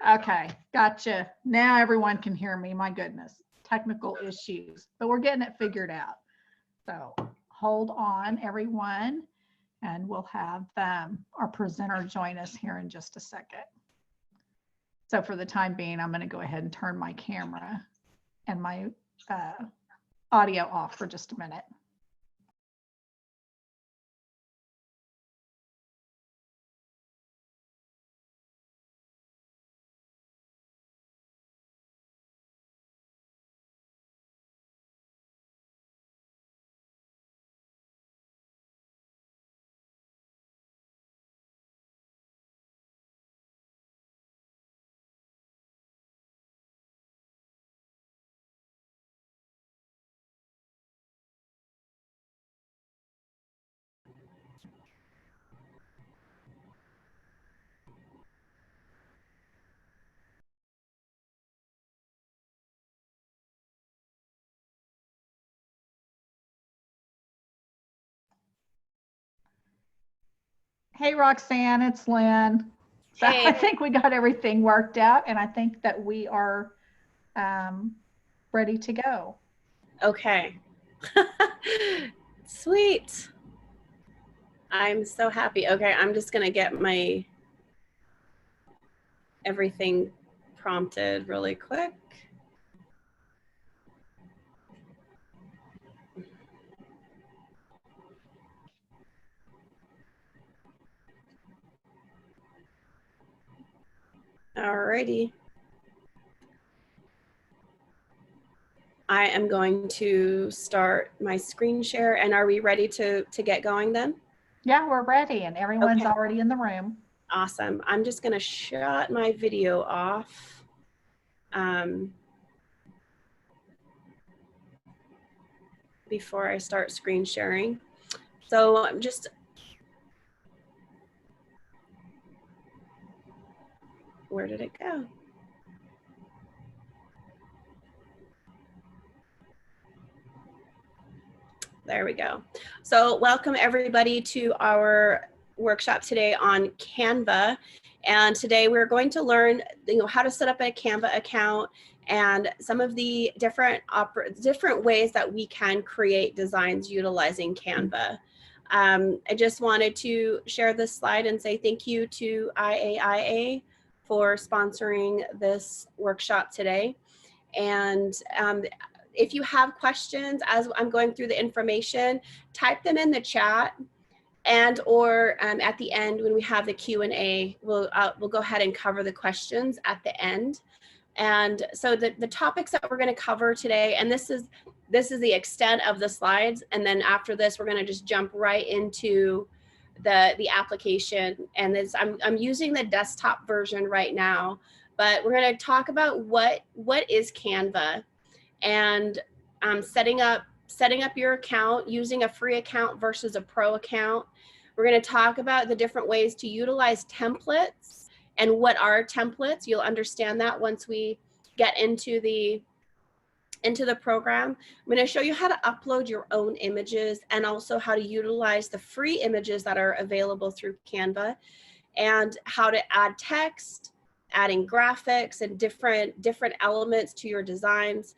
Okay, gotcha. Now everyone can hear me. My goodness, technical issues, but we're getting it figured out. So hold on, everyone, and we'll have our presenter join us here in just a second. So for the time being, I'm going to go ahead and turn my camera and my audio off for just a minute. Hey, Roxanne, it's Lynn. So Hey. I think we got everything worked out, and I think that we are ready to go. Okay. Sweet. I'm so happy. Okay, I'm just going to get my everything prompted really quick. Alrighty. I am going to start my screen share. And are we ready to get going then? Yeah, we're ready, and everyone's Okay. already in the room. Awesome. I'm just going to shut my video off. Before I start screen sharing. So I'm just, where did it go? There we go. So welcome everybody to our workshop today on Canva. And today we're going to learn how to set up a Canva account and some of the different ways that we can create designs utilizing Canva. I just wanted to share this slide and say thank you to IAIA for sponsoring this workshop today. And if you have questions as I'm going through the information, type them in the chat, and or at the end when we have the Q&A, we'll go ahead and cover the questions at the end. And so the topics that we're going to cover today, and this is the extent of the slides, and then after this we're going to just jump right into the application. And this I'm using the desktop version right now, but we're going to talk about what is Canva, and setting up your account using a free account versus a pro account. We're going to talk about the different ways to utilize templates and what are templates. You'll understand that once we get into the program. I'm going to show you how to upload your own images and also how to utilize the free images that are available through Canva, and how to add text, adding graphics and different elements to your designs,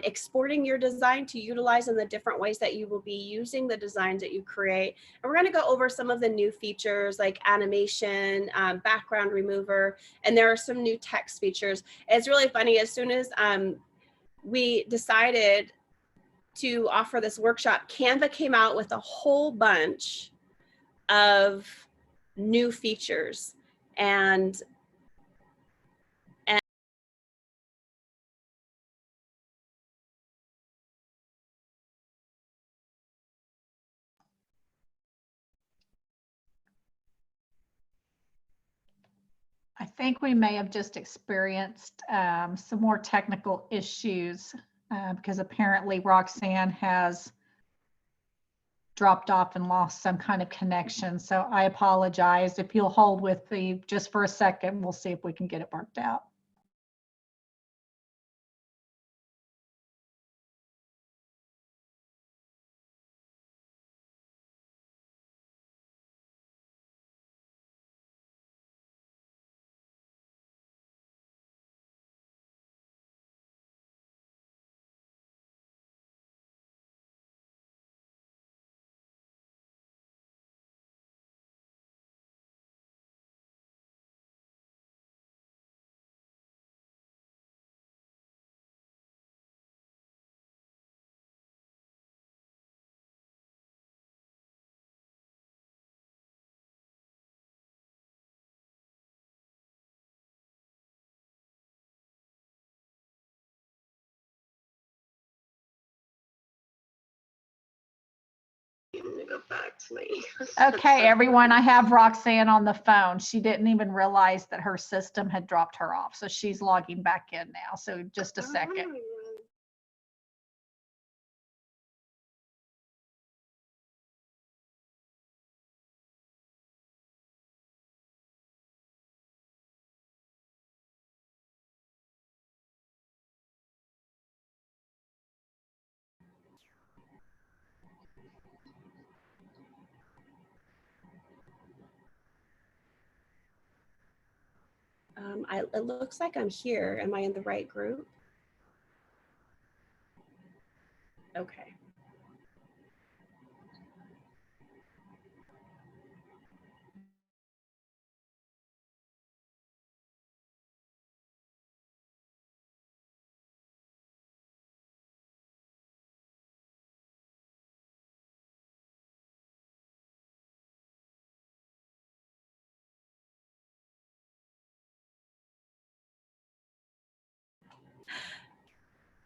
exporting your design to utilize in the different ways that you will be using the designs that you create. And we're going to go over some of the new features like animation, background remover, and there are some new text features. It's really funny, as soon as we decided to offer this workshop, Canva came out with a whole bunch of new features. And I think we may have just experienced some more technical issues because apparently Roxanne has dropped off and lost some kind of connection. So I apologize. If you'll hold with me just for a second, we'll see if we can get it worked out. I'm gonna go back to my. Okay, everyone, I have Roxanne on the phone. She didn't even realize that her system had dropped her off. So she's logging back in now. So just a second. It looks like I'm here. Am I in the right group? Okay.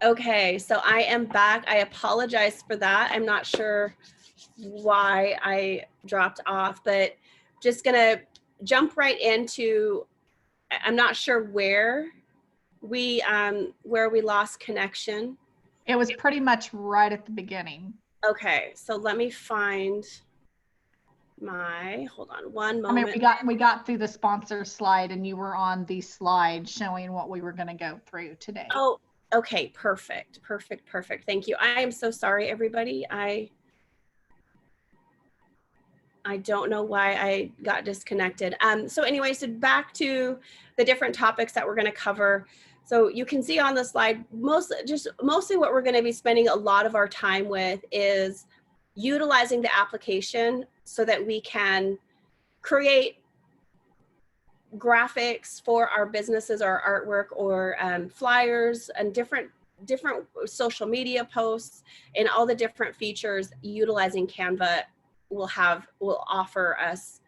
Okay, so I am back. I apologize for that. I'm not sure why I dropped off, but just gonna jump right into, I'm not sure where we lost connection. It was pretty much right at the beginning. Okay, so let me find my, hold on one I mean, moment. we got through the sponsor slide and you were on the slide showing what we were going to go through today. Oh, okay, perfect. Thank you. I am so sorry, everybody. I don't know why I got disconnected. So anyway, so back to the different topics that we're going to cover. So you can see on the slide, mostly what we're going to be spending a lot of our time with is utilizing the application so that we can create graphics for our businesses or artwork or flyers and different social media posts and all the different features utilizing Canva will offer us.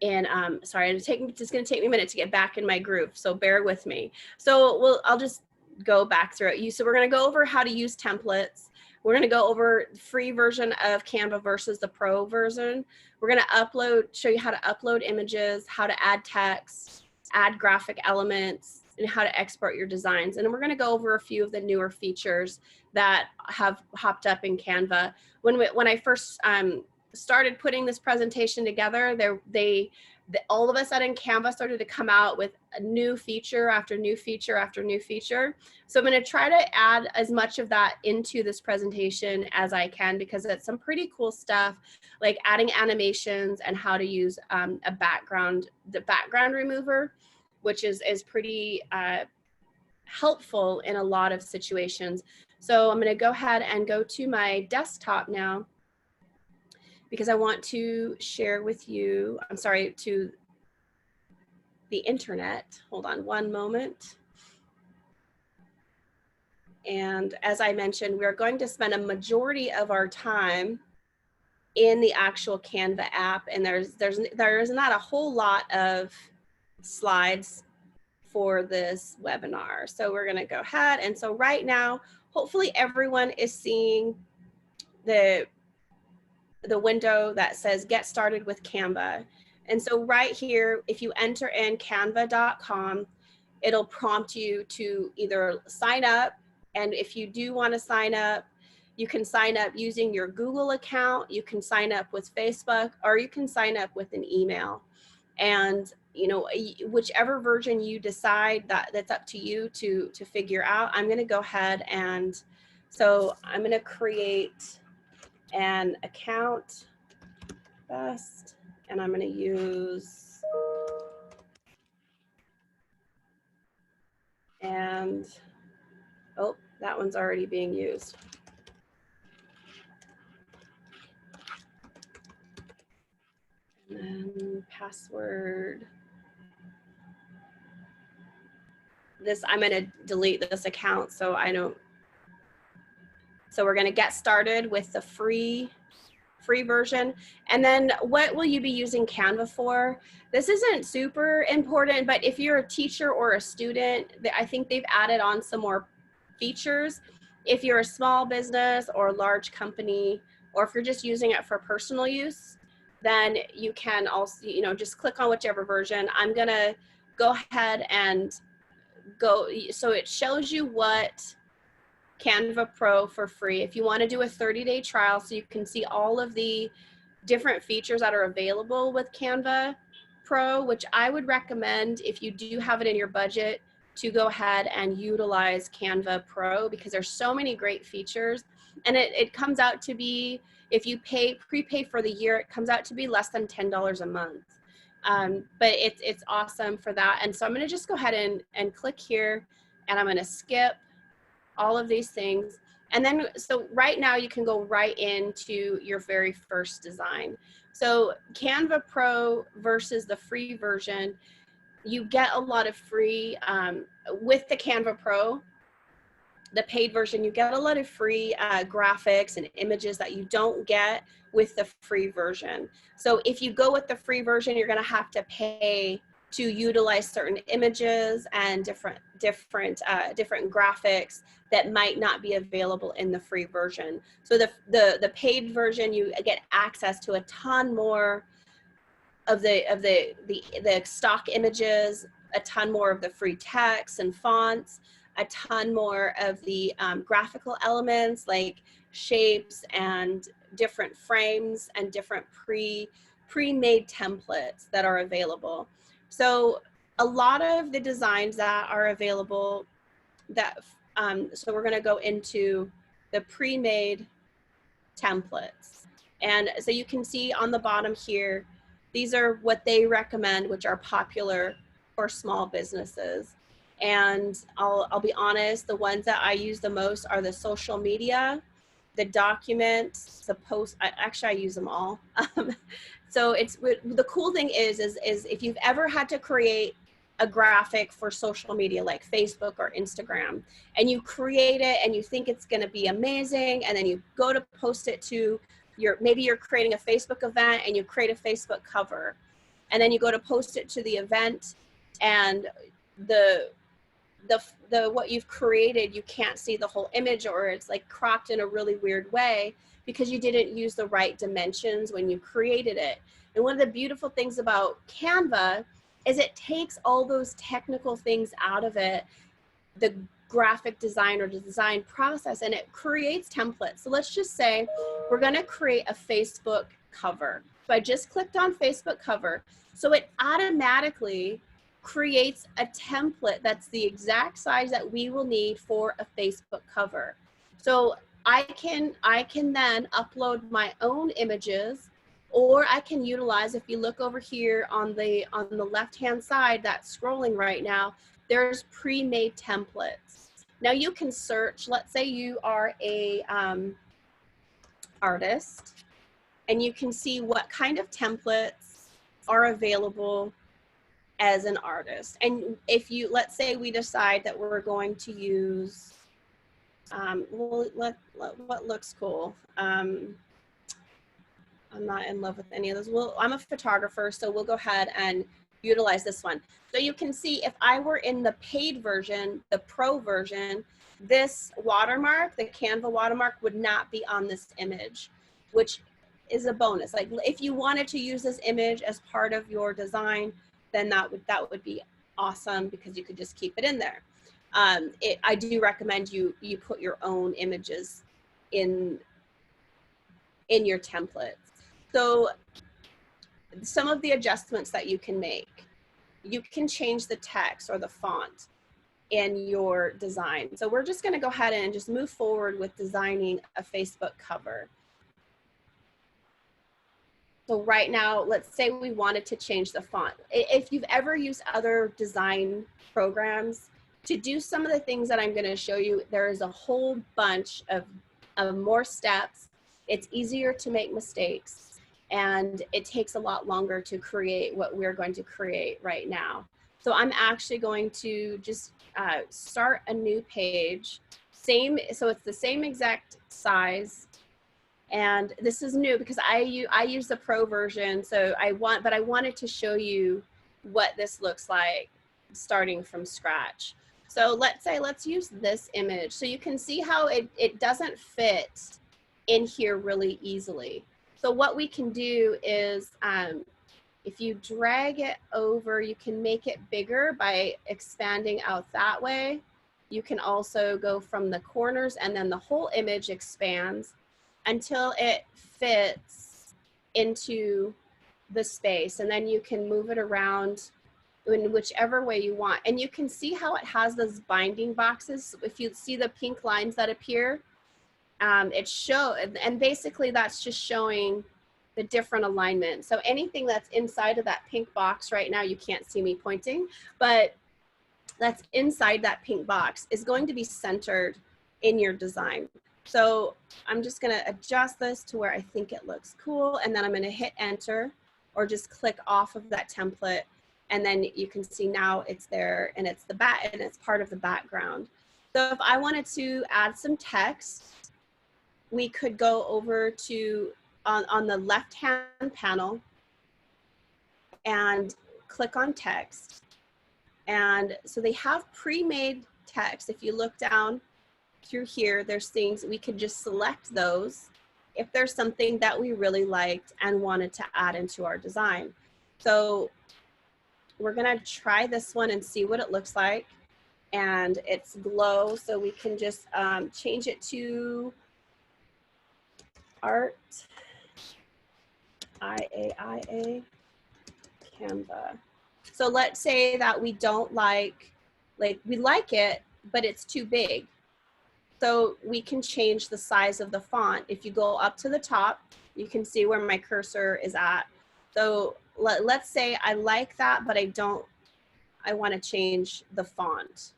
And sorry, it's going to take me a minute to get back in my groove, so bear with me. So I'll just go back through it. So we're going to go over how to use templates. We're going to go over the free version of Canva versus the pro version. We're going to show you how to upload images, how to add text, add graphic elements, and how to export your designs. And then we're going to go over a few of the newer features that have hopped up in Canva. When I first started putting this presentation together, all of a sudden Canva started to come out with a new feature after new feature after new feature. So I'm going to try to add as much of that into this presentation as I can, because it's some pretty cool stuff, like adding animations and how to use the background remover, which is pretty helpful in a lot of situations. So I'm going to go ahead and go to my desktop now, because I want to share with you, to the internet. Hold on one moment. And as I mentioned, we are going to spend a majority of our time in the actual Canva app, and there's not a whole lot of slides for this webinar. So we're gonna go ahead, and so right now, hopefully everyone is seeing the window that says get started with Canva. And so right here, if you enter in canva.com, it'll prompt you to either sign up. And if you do want to sign up, you can sign up using your Google account, you can sign up with Facebook, or you can sign up with an email. And whichever version you decide, that's up to you to figure out. I'm going to go ahead, and so I'm going to create an account best, and I'm going to use, and oh, that one's already being used. And then password. I'm going to delete this account so I don't. So we're going to get started with the free version. And then what will you be using Canva for? This isn't super important, but if you're a teacher or a student, I think they've added on some more features. If you're a small business or a large company, or if you're just using it for personal use, then you can also, you know, just click on whichever version. I'm gonna go ahead and go, so it shows you what Canva Pro for free. If you want to do a 30-day trial so you can see all of the different features that are available with Canva Pro, which I would recommend if you do have it in your budget to go ahead and utilize Canva Pro, because there's so many great features, and it comes out to be, if you prepay for the year, it comes out to be less than $10 a month. But it's awesome for that. And so I'm going to just go ahead and click here, and I'm going to skip all of these things. And then, so right now you can go right into your very first design. So Canva Pro versus the free version, you get a lot of free, with the Canva Pro, the paid version, you get a lot of free graphics and images that you don't get with the free version. So if you go with the free version, you're going to have to pay to utilize certain images and different graphics that might not be available in the free version. So the paid version, you get access to a ton more of the stock images, a ton more of the free text and fonts, a ton more of the graphical elements like shapes and different frames and different pre-made templates that are available. So a lot of the designs that are available that, so we're going to go into the pre-made templates. And so you can see on the bottom here, these are what they recommend, which are popular for small businesses. And I'll be honest, the ones that I use the most are the social media, the documents, the post. Actually, I use them all. So it's, the cool thing is if you've ever had to create a graphic for social media like Facebook or Instagram, and you create it and you think it's going to be amazing, and then you go to post it to maybe you're creating a Facebook event and you create a Facebook cover, and then you go to post it to the event, and the what you've created, you can't see the whole image, or it's like cropped in a really weird way because you didn't use the right dimensions when you created it. And one of the beautiful things about Canva is it takes all those technical things out of it, the graphic design or the design process, and it creates templates. So let's just say we're going to create a Facebook cover. So I just clicked on Facebook cover. So it automatically creates a template that's the exact size that we will need for a Facebook cover. So I can then upload my own images, or I can utilize, if you look over here on the left-hand side that's scrolling right now, there's pre-made templates. Now you can search, let's say you are a artist, and you can see what kind of templates are available as an artist. And if you, let's say we decide that we're going to use, what looks cool. I'm not in love with any of those. Well, I'm a photographer, so we'll go ahead and utilize this one. So you can see if I were in the paid version, the pro version, this watermark, the Canva watermark, would not be on this image, which is a bonus. Like if you wanted to use this image as part of your design, then that would be awesome, because you could just keep it in there. I do recommend you put your own images in your templates. So some of the adjustments that you can make, you can change the text or the font in your design. So we're just going to go ahead and just move forward with designing a Facebook cover. So right now, let's say we wanted to change the font. If you've ever used other design programs, to do some of the things that I'm going to show you, there is a whole bunch of more steps. It's easier to make mistakes, and it takes a lot longer to create what we're going to create right now. So I'm actually going to just start a new page. So it's the same exact size. And this is new because I use the pro version. So I wanted to show you what this looks like starting from scratch. So let's use this image. So you can see how it doesn't fit in here really easily. So what we can do is, if you drag it over, you can make it bigger by expanding out that way. You can also go from the corners, and then the whole image expands until it fits into the space. And then you can move it around in whichever way you want. And you can see how it has those binding boxes. If you see the pink lines that appear, and basically that's just showing the different alignment. So anything that's inside of that pink box right now, you can't see me pointing, but that's inside that pink box is going to be centered in your design. So I'm just gonna adjust this to where I think it looks cool, and then I'm gonna hit enter or just click off of that template, and then you can see now it's there, and it's it's part of the background. So if I wanted to add some text, we could go over to on the left hand panel and click on text. And so they have pre-made text. If you look down through here, there's things we could just select those if there's something that we really liked and wanted to add into our design. So we're gonna try this one and see what it looks like. And it's glow, so we can just change it to art, IAIA, Canva. So let's say that we don't like we like it, but it's too big. So we can change the size of the font. If you go up to the top, you can see where my cursor is at. So let's say I like that, but I want to change the font.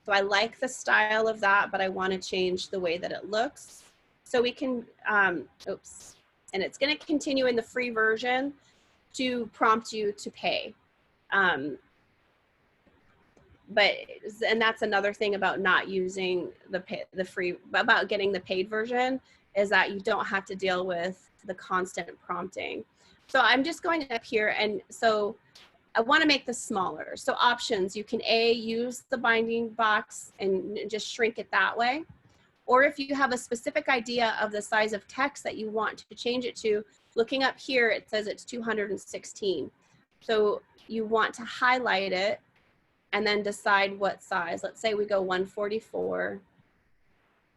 So I like the style of that, but I want to change the way that it looks. So we can, oops, and it's going to continue in the free version to prompt you to pay. And that's another thing about not using the free, about getting the paid version, is that you don't have to deal with the constant prompting. So I'm just going up here, and so I want to make this smaller. So options, you can use the binding box and just shrink it that way. Or if you have a specific idea of the size of text that you want to change it to, looking up here, it says it's 216. So you want to highlight it and then decide what size. Let's say we go 144.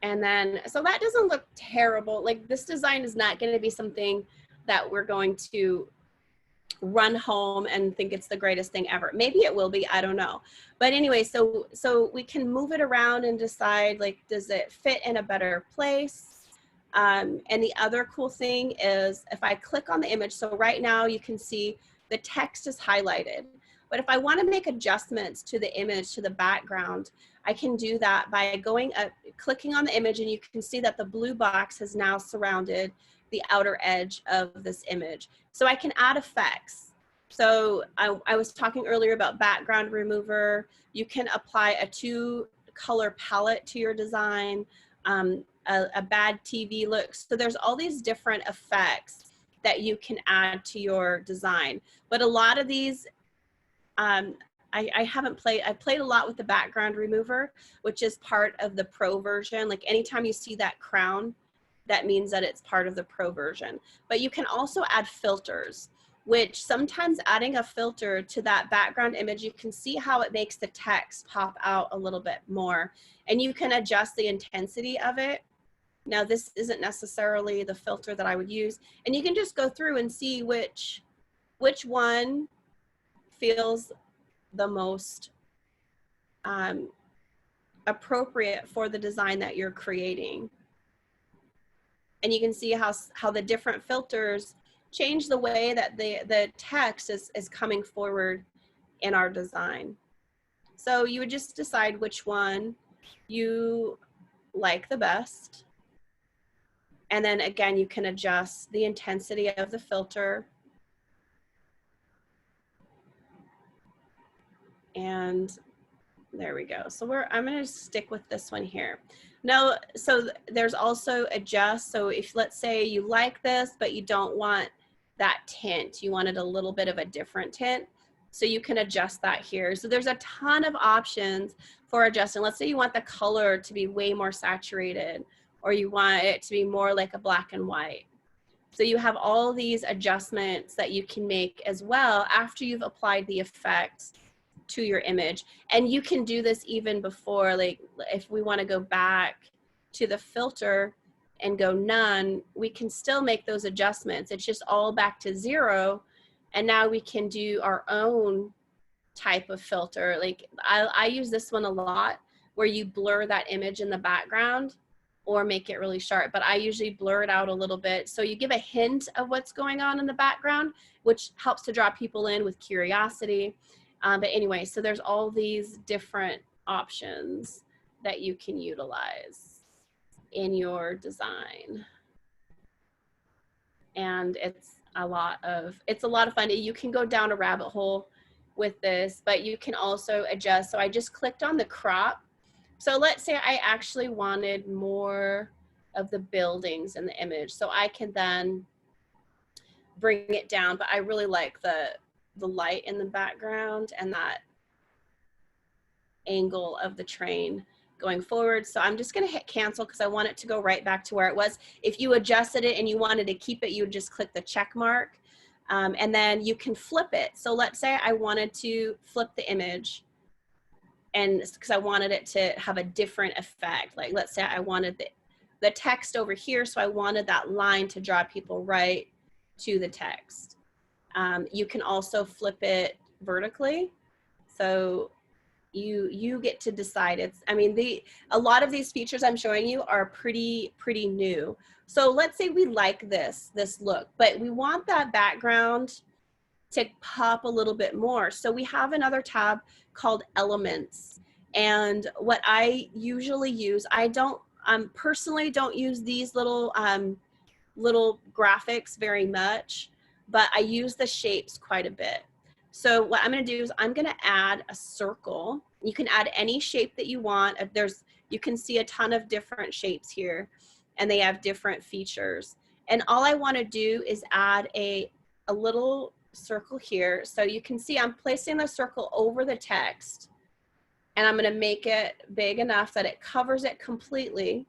And then, so that doesn't look terrible. Like, this design is not going to be something that we're going to run home and think it's the greatest thing ever. Maybe it will be, I don't know. But anyway, so we can move it around and decide, like, does it fit in a better place? And the other cool thing is if I click on the image, so right now you can see the text is highlighted. But if I want to make adjustments to the image, to the background, I can do that by going up, clicking on the image, and you can see that the blue box has now surrounded the outer edge of this image. So I can add effects. So I was talking earlier about background remover. You can apply a 2-color palette to your design, a bad TV look. So there's all these different effects that you can add to your design. But a lot of these, I played a lot with the background remover, which is part of the pro version. Like, anytime you see that crown, that means that it's part of the pro version. But you can also add filters, which sometimes adding a filter to that background image, you can see how it makes the text pop out a little bit more. And you can adjust the intensity of it. Now, this isn't necessarily the filter that I would use. And you can just go through and see which one feels the most appropriate for the design that you're creating. And you can see how the different filters change the way that the text is coming forward in our design. So you would just decide which one you like the best. And then again, you can adjust the intensity of the filter. And there we go. So I'm going to stick with this one here. Now, so there's also adjust. So if, let's say you like this, but you don't want that tint, you wanted a little bit of a different tint, so you can adjust that here. So there's a ton of options for adjusting. Let's say you want the color to be way more saturated, or you want it to be more like a black and white. So you have all these adjustments that you can make as well after you've applied the effect to your image. And you can do this even before, like if we want to go back to the filter and go none, we can still make those adjustments. It's just all back to 0. And now we can do our own type of filter. Like I use this one a lot, where you blur that image in the background or make it really sharp, but I usually blur it out a little bit. So you give a hint of what's going on in the background, which helps to draw people in with curiosity. But anyway, so there's all these different options that you can utilize in your design. And it's a lot of fun. You can go down a rabbit hole with this, but you can also adjust. So I just clicked on the crop. So let's say I actually wanted more of the buildings in the image. So I can then bring it down, but I really like the light in the background and that angle of the train going forward. So I'm just gonna hit cancel because I want it to go right back to where it was. If you adjusted it and you wanted to keep it, you would just click the check mark, and then you can flip it. So let's say I wanted to flip the image, and because I wanted it to have a different effect. Like let's say I wanted the text over here, so I wanted that line to draw people right to the text. You can also flip it vertically. So you get to decide. A lot of these features I'm showing you are pretty new. So let's say we like this look, but we want that background to pop a little bit more. So we have another tab called Elements. And what I usually use, I personally don't use these little graphics very much, but I use the shapes quite a bit. So what I'm going to do is I'm going to add a circle. You can add any shape that you want. You can see a ton of different shapes here, and they have different features. And all I want to do is add a little circle here. So you can see I'm placing the circle over the text, and I'm going to make it big enough that it covers it completely.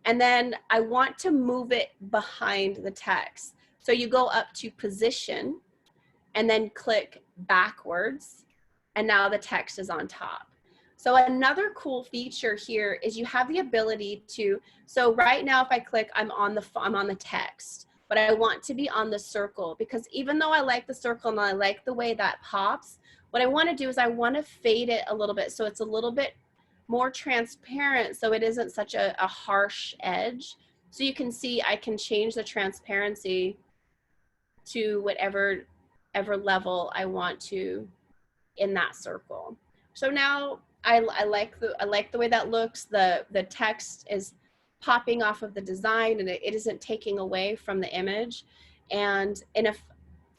And then I want to move it behind the text. So you go up to position and then click backwards, and now the text is on top. So another cool feature here is you have the ability to, so right now if I click, I'm on the text, but I want to be on the circle, because even though I like the circle and I like the way that pops, what I want to do is I want to fade it a little bit so it's a little bit more transparent, so it isn't such a harsh edge. So you can see I can change the transparency to whatever level I want to in that circle. So now I like the way that looks. The text is popping off of the design, and it isn't taking away from the image. And if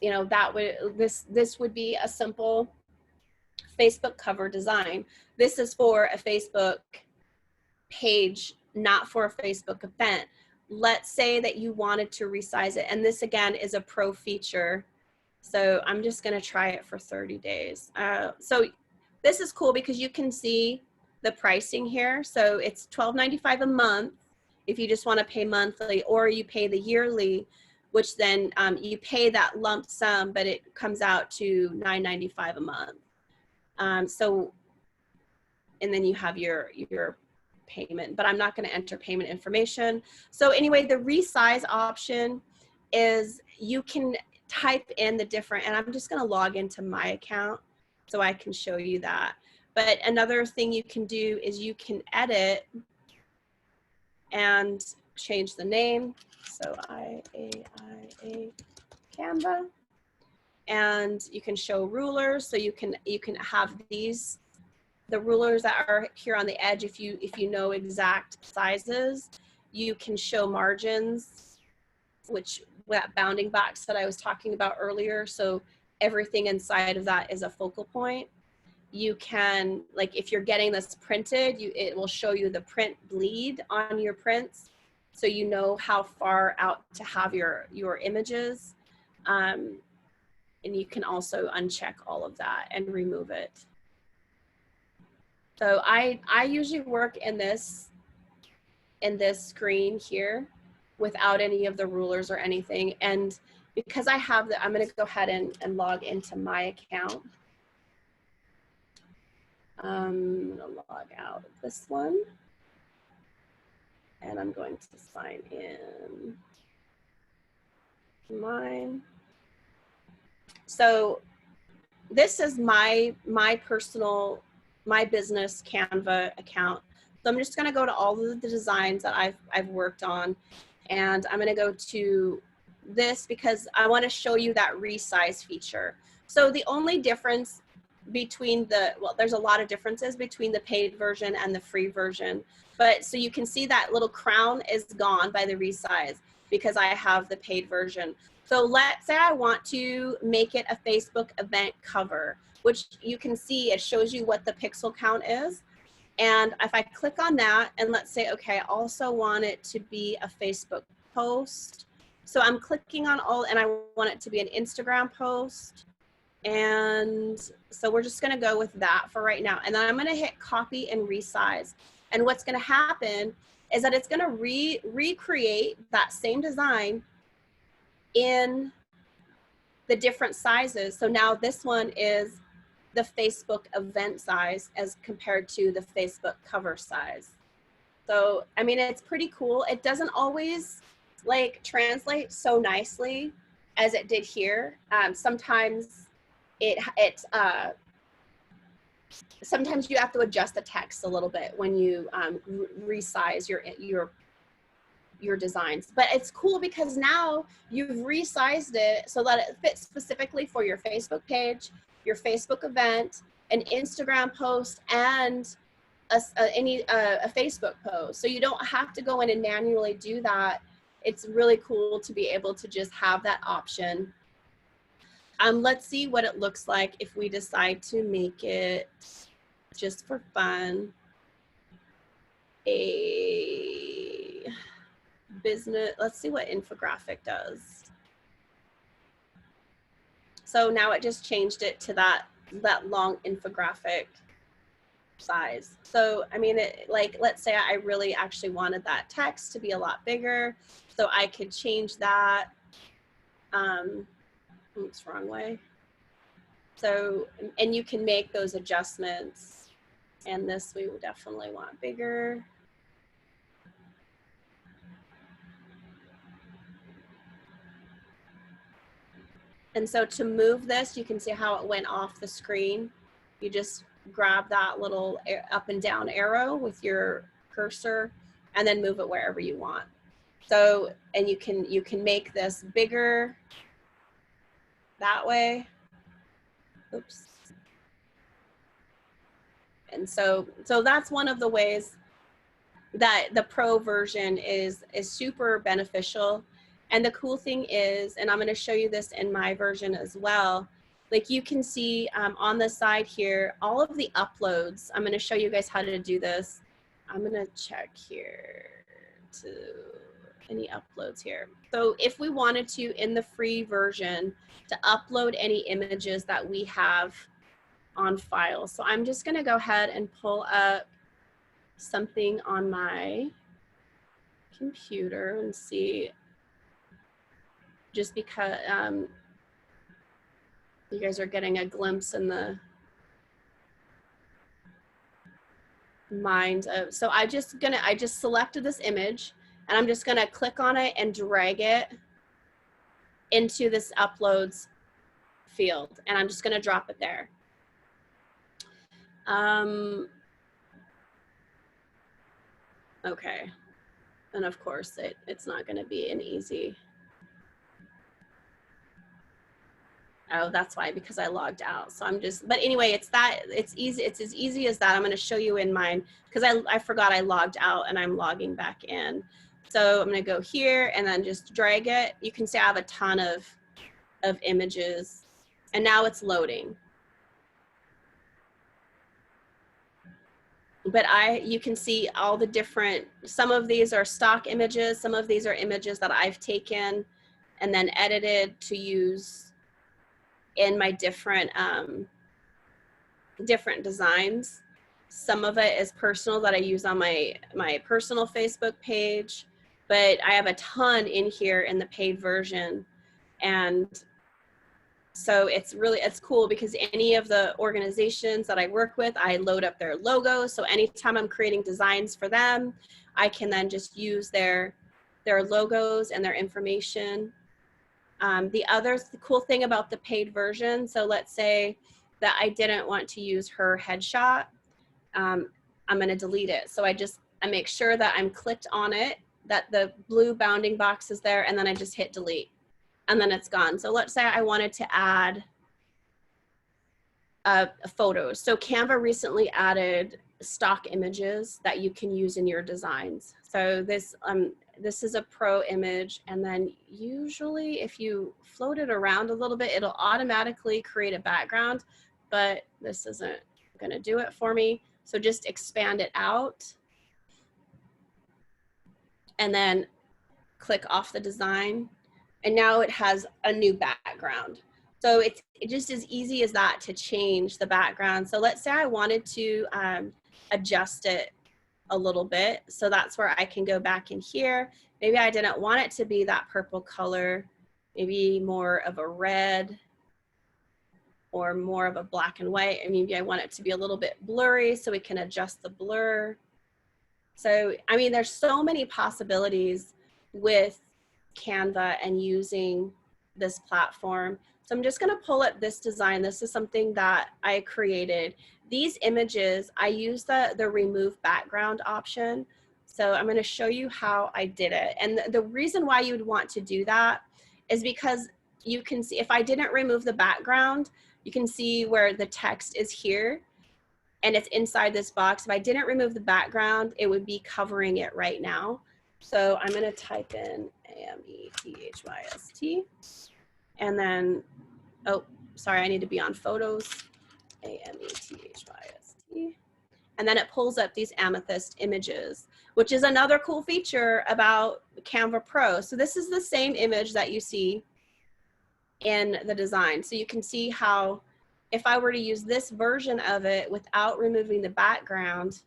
you know, this would be a simple Facebook cover design. This is for a Facebook page, not for a Facebook event. Let's say that you wanted to resize it, and this again is a pro feature. So I'm just going to try it for 30 days. So this is cool because you can see the pricing here. So it's $12.95 a month if you just want to pay monthly, or you pay the yearly, which then you pay that lump sum, but it comes out to $9.95 a month. So, and then you have your payment, but I'm not going to enter payment information. So anyway, the resize option is you can type in the different, and I'm just going to log into my account so I can show you that. But another thing you can do is you can edit and change the name. So IAIA Canva, and you can show rulers. So you can have these, the rulers that are here on the edge. If you know exact sizes, you can show margins, which that bounding box that I was talking about earlier. So everything inside of that is a focal point. You can, like if you're getting this printed, it will show you the print bleed on your prints, so you know how far out to have your images. And you can also uncheck all of that and remove it. So I usually work in this in this screen here without any of the rulers or anything. And because I have the, I'm going to go ahead and log into my account. I'm going to log out of this one. And I'm going to sign in mine. So this is my personal, my business Canva account. So I'm just going to go to all of the designs that I've worked on, and I'm going to go to this because I want to show you that resize feature. So the only difference between the, well, there's a lot of differences between the paid version and the free version, but so you can see that little crown is gone by the resize because I have the paid version. So let's say I want to make it a Facebook event cover, which you can see it shows you what the pixel count is. And if I click on that and let's say, okay, I also want it to be a Facebook post. So I'm clicking on all, and I want it to be an Instagram post. And so we're just gonna go with that for right now. And then I'm gonna hit copy and resize. And what's gonna happen is that it's gonna recreate that same design in the different sizes. So now this one is the Facebook event size as compared to the Facebook cover size. So, I mean, it's pretty cool. It doesn't always like translate so nicely as it did here. Sometimes sometimes you have to adjust the text a little bit when you resize your designs. But it's cool because now you've resized it so that it fits specifically for your Facebook page, your Facebook event, an Instagram post, and a Facebook post. So you don't have to go in and manually do that. It's really cool to be able to just have that option. Let's see what it looks like if we decide to make it just for fun a business. Let's see what infographic does. So now it just changed it to that long infographic size. So I mean, like, let's say I really actually wanted that text to be a lot bigger, so I could change that. Oops, wrong way. So, and you can make those adjustments. And this we would definitely want bigger. And so to move this, you can see how it went off the screen. You just grab that little up and down arrow with your cursor and then move it wherever you want. So, and you can make this bigger that way. Oops. And so that's one of the ways that the pro version is super beneficial. And the cool thing is, and I'm going to show you this in my version as well, like you can see on the side here, all of the uploads. I'm going to show you guys how to do this. I'm going to check here to any uploads here. So if we wanted to, in the free version, to upload any images that we have on file. So I'm just going to go ahead and pull up something on my computer and see, just because you guys are getting a glimpse in the mind of, so I just selected this image and I'm just gonna click on it and drag it into this uploads field, and I'm just gonna drop it there. Okay, and of course it's not gonna be an easy, oh, that's why, because I logged out. So I'm just, but anyway, it's easy. It's as easy as that. I'm going to show you in mine because I forgot I logged out and I'm logging back in. So I'm going to go here and then just drag it. You can see I have a ton of images, and now it's loading. But you can see all the different, some of these are stock images. Some of these are images that I've taken and then edited to use in my different different designs. Some of it is personal that I use on my personal Facebook page, but I have a ton in here in the paid version. And so it's cool because any of the organizations that I work with, I load up their logos. So anytime I'm creating designs for them, I can then just use their logos and their information. The cool thing about the paid version, so let's say that I didn't want to use her headshot, I'm going to delete it. So I make sure that I'm clicked on it, that the blue bounding box is there, and then I just hit delete, and then it's gone. So let's say I wanted to add photos. So Canva recently added stock images that you can use in your designs. So this is a pro image, and then usually if you float it around a little bit, it'll automatically create a background, but this isn't going to do it for me. So just expand it out and then click off the design, and now it has a new background. So it's just as easy as that to change the background. So let's say I wanted to adjust it a little bit. So that's where I can go back in here. Maybe I didn't want it to be that purple color, maybe more of a red or more of a black and white. And maybe I want it to be a little bit blurry, so we can adjust the blur. So, I mean, there's so many possibilities with Canva and using this platform. So I'm just going to pull up this design. This is something that I created. These images, I use the remove background option. So I'm going to show you how I did it. And the reason why you would want to do that is because you can see, if I didn't remove the background, you can see where the text is here and it's inside this box. If I didn't remove the background, it would be covering it right now. So I'm going to type in AMETHYST, and then, oh, sorry, I need to be on photos, AMETHYST. And then it pulls up these amethyst images, which is another cool feature about Canva Pro. So this is the same image that you see in the design. So you can see how if I were to use this version of it without removing the background,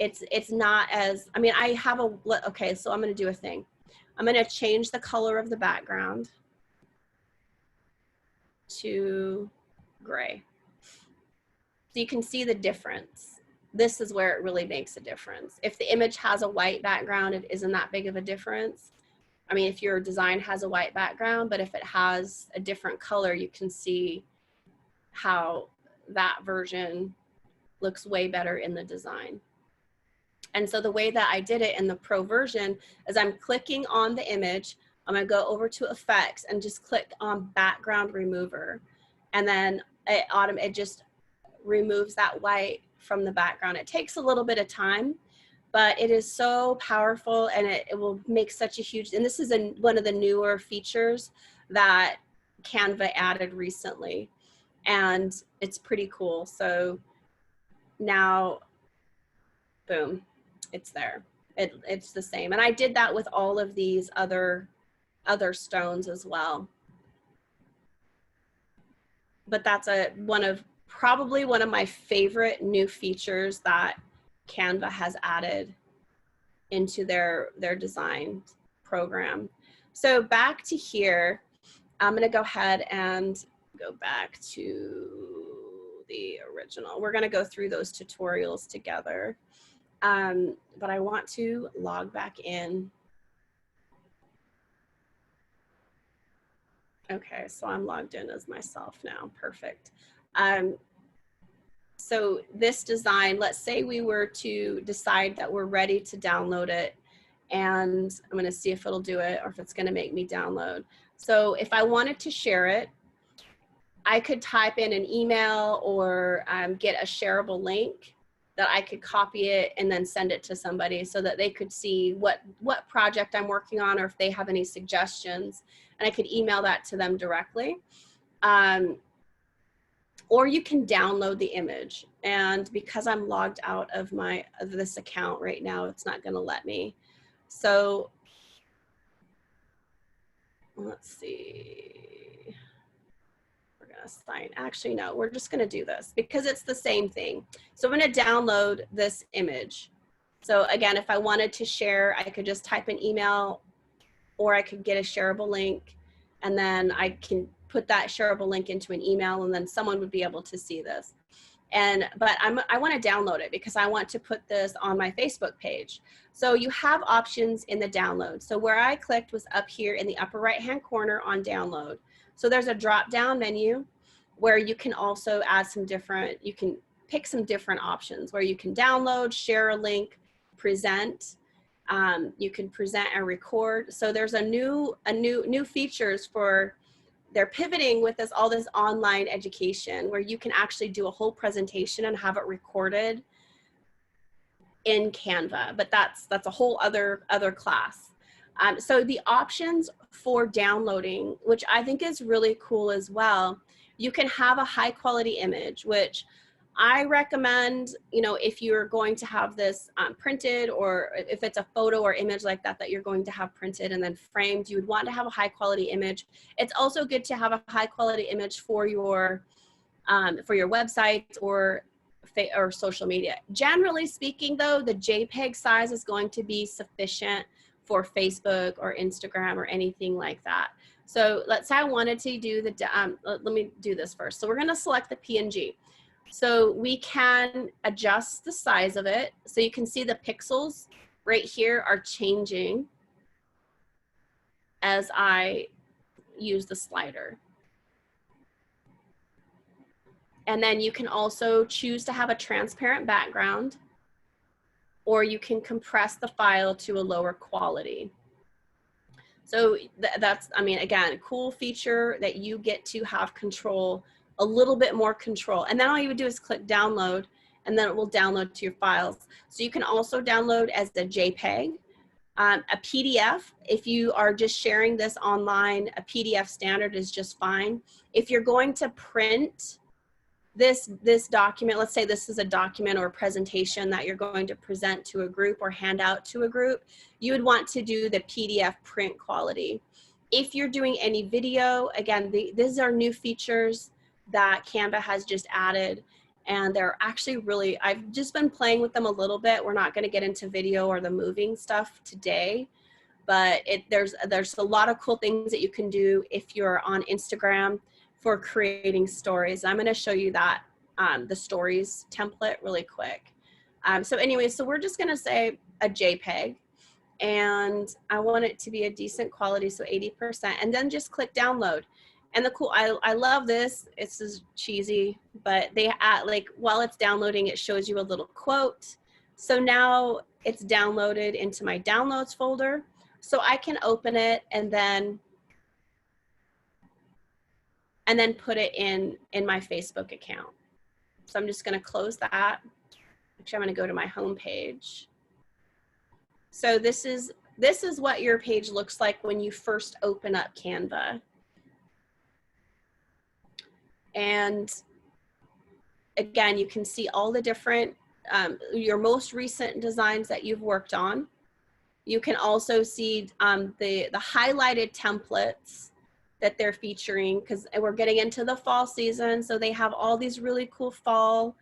it's not as, I mean, I have a, okay, so I'm going to do a thing. I'm going to change the color of the background to gray. So you can see the difference. This is where it really makes a difference. If the image has a white background, it isn't that big of a difference. I mean, if your design has a white background, but if it has a different color, you can see how that version looks way better in the design. And so the way that I did it in the Pro version is I'm clicking on the image. I'm going to go over to effects and just click on background remover. And then it just removes that white from the background. It takes a little bit of time, but it is so powerful, and it will make such a huge, and this is one of the newer features that Canva added recently, and it's pretty cool. So now, boom, it's there. It's the same. And I did that with all of these other stones as well. But that's probably one of my favorite new features that Canva has added into their design program. So back to here, I'm going to go ahead and go back to the original. We're going to go through those tutorials together. But I want to log back in. Okay, so I'm logged in as myself now. Perfect. So this design, let's say we were to decide that we're ready to download it, and I'm going to see if it'll do it or if it's going to make me download. So if I wanted to share it, I could type in an email or get a shareable link that I could copy it and then send it to somebody so that they could see what project I'm working on, or if they have any suggestions, and I could email that to them directly. Or you can download the image, and because I'm logged out of this account right now, it's not going to let me. So let's see. We're going assign, actually, no, we're just gonna do this because it's the same thing. So I'm gonna download this image. So again, if I wanted to share, I could just type an email, or I could get a shareable link, and then I can put that shareable link into an email, and then someone would be able to see this. But I want to download it because I want to put this on my Facebook page. So you have options in the download. So where I clicked was up here in the upper right-hand corner on download. So there's a drop-down menu where you can also add some different, you can pick some different options where you can download, share a link, present. You can present and record. So there's a new features for, they're pivoting with this, all this online education where you can actually do a whole presentation and have it recorded in Canva, but that's a whole other class. So the options for downloading, which I think is really cool as well, you can have a high quality image, which I recommend, you know, if you're going to have this printed, or if it's a photo or image like that you're going to have printed and then framed, you would want to have a high quality image. It's also good to have a high quality image for your website or social media. Generally speaking though, the JPEG size is going to be sufficient for Facebook or Instagram or anything like that. So let's say I wanted to do the, let me do this first. So we're going to select the PNG. So we can adjust the size of it. So you can see the pixels right here are changing as I use the slider. And then you can also choose to have a transparent background, or you can compress the file to a lower quality. So that's, I mean, again, a cool feature that you get to have control, a little bit more control. And then all you would do is click download, and then it will download to your files. So you can also download as a JPEG, a PDF. If you are just sharing this online, a PDF standard is just fine. If you're going to print this document, let's say this is a document or a presentation that you're going to present to a group or hand out to a group, you would want to do the PDF print quality. If you're doing any video, again, these are new features that Canva has just added, and they're actually really, I've just been playing with them a little bit. We're not going to get into video or the moving stuff today, but there's a lot of cool things that you can do if you're on Instagram for creating stories. I'm going to show you that, the stories template really quick. So anyway, so we're just going to say a JPEG, and I want it to be a decent quality, so 80%, and then just click download. And the cool, I love this, it's just cheesy, but they add, like, while it's downloading, it shows you a little quote. So now it's downloaded into my downloads folder. So I can open it and then put it in my Facebook account. So I'm just going to close that. Actually, I'm going to go to my home page. So this is what your page looks like when you first open up Canva. And again, you can see all the different, your most recent designs that you've worked on. You can also see the highlighted templates that they're featuring, because we're getting into the fall season. So they have all these really cool fall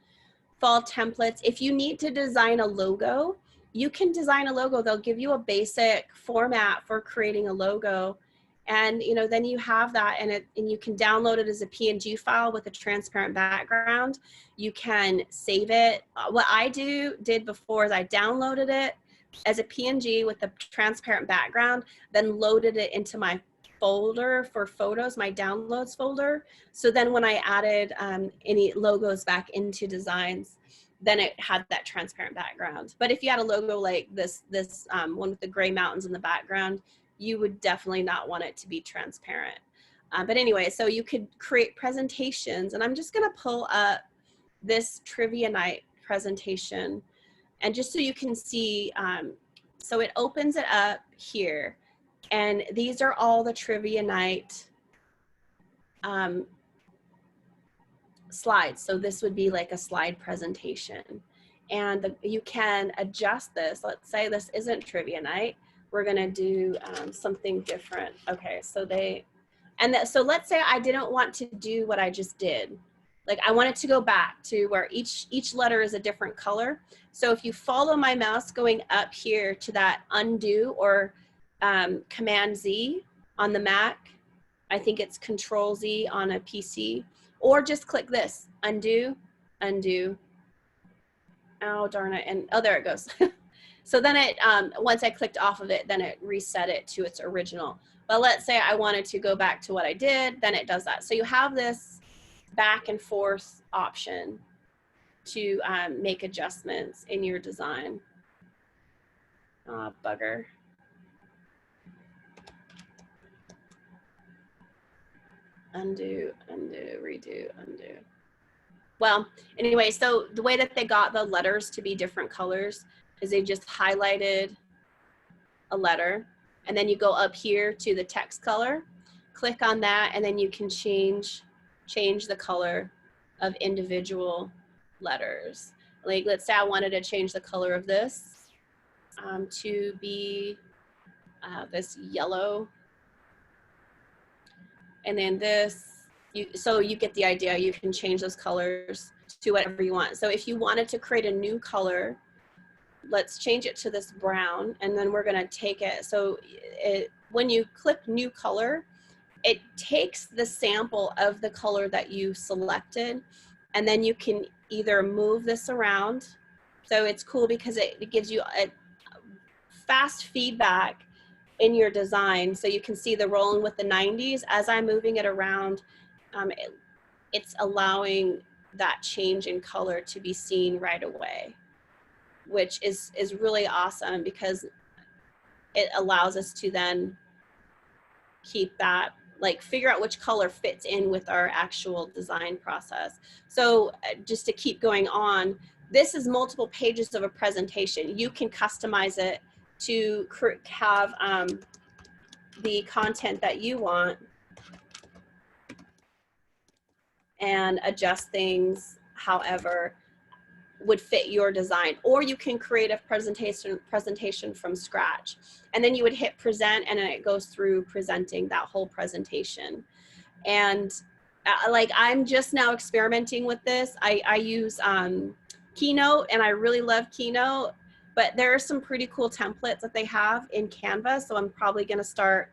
templates. If you need to design a logo, you can design a logo. They'll give you a basic format for creating a logo. And you know, then you have that, and you can download it as a PNG file with a transparent background. You can save it. What I did before is I downloaded it as a PNG with a transparent background, then loaded it into my folder for photos, my downloads folder. So then when I added any logos back into designs, then it had that transparent background. But if you had a logo like this one with the gray mountains in the background, you would definitely not want it to be transparent. But anyway, so you could create presentations, and I'm just gonna pull up this trivia night presentation, and just so you can see, so it opens it up here, and these are all the trivia night slides. So this would be like a slide presentation, and you can adjust this. Let's say this isn't trivia night. We're gonna do something different. Okay, so And that, so let's say I didn't want to do what I just did. Like I wanted to go back to where each letter is a different color. So if you follow my mouse going up here to that undo or Command Z on the Mac, I think it's Control Z on a PC, or just click this, undo, undo. Oh, darn it. And oh, there it goes. So then it, once I clicked off of it, then it reset it to its original. But let's say I wanted to go back to what I did, then it does that. So you have this back and forth option to make adjustments in your design. Bugger. Undo, undo, redo, undo. Well, anyway, so the way that they got the letters to be different colors is they just highlighted a letter, and then you go up here to the text color, click on that, and then you can change the color of individual letters. Like let's say I wanted to change the color of this to be this yellow, and then this, so you get the idea. You can change those colors to whatever you want. So if you wanted to create a new color, let's change it to this brown, and then we're gonna take it. So when you click new color, it takes the sample of the color that you selected, and then you can either move this around. So it's cool because it gives you a fast feedback in your design. So you can see the rolling with the 90s. As I'm moving it around, it's allowing that change in color to be seen right away, which is really awesome because it allows us to then keep that, like figure out which color fits in with our actual design process. So just to keep going on, this is multiple pages of a presentation. You can customize it to have the content that you want and adjust things however would fit your design. Or you can create a presentation from scratch, and then you would hit present, and then it goes through presenting that whole presentation. And like I'm just now experimenting with this. I use Keynote, and I really love Keynote, but there are some pretty cool templates that they have in Canva, so I'm probably going to start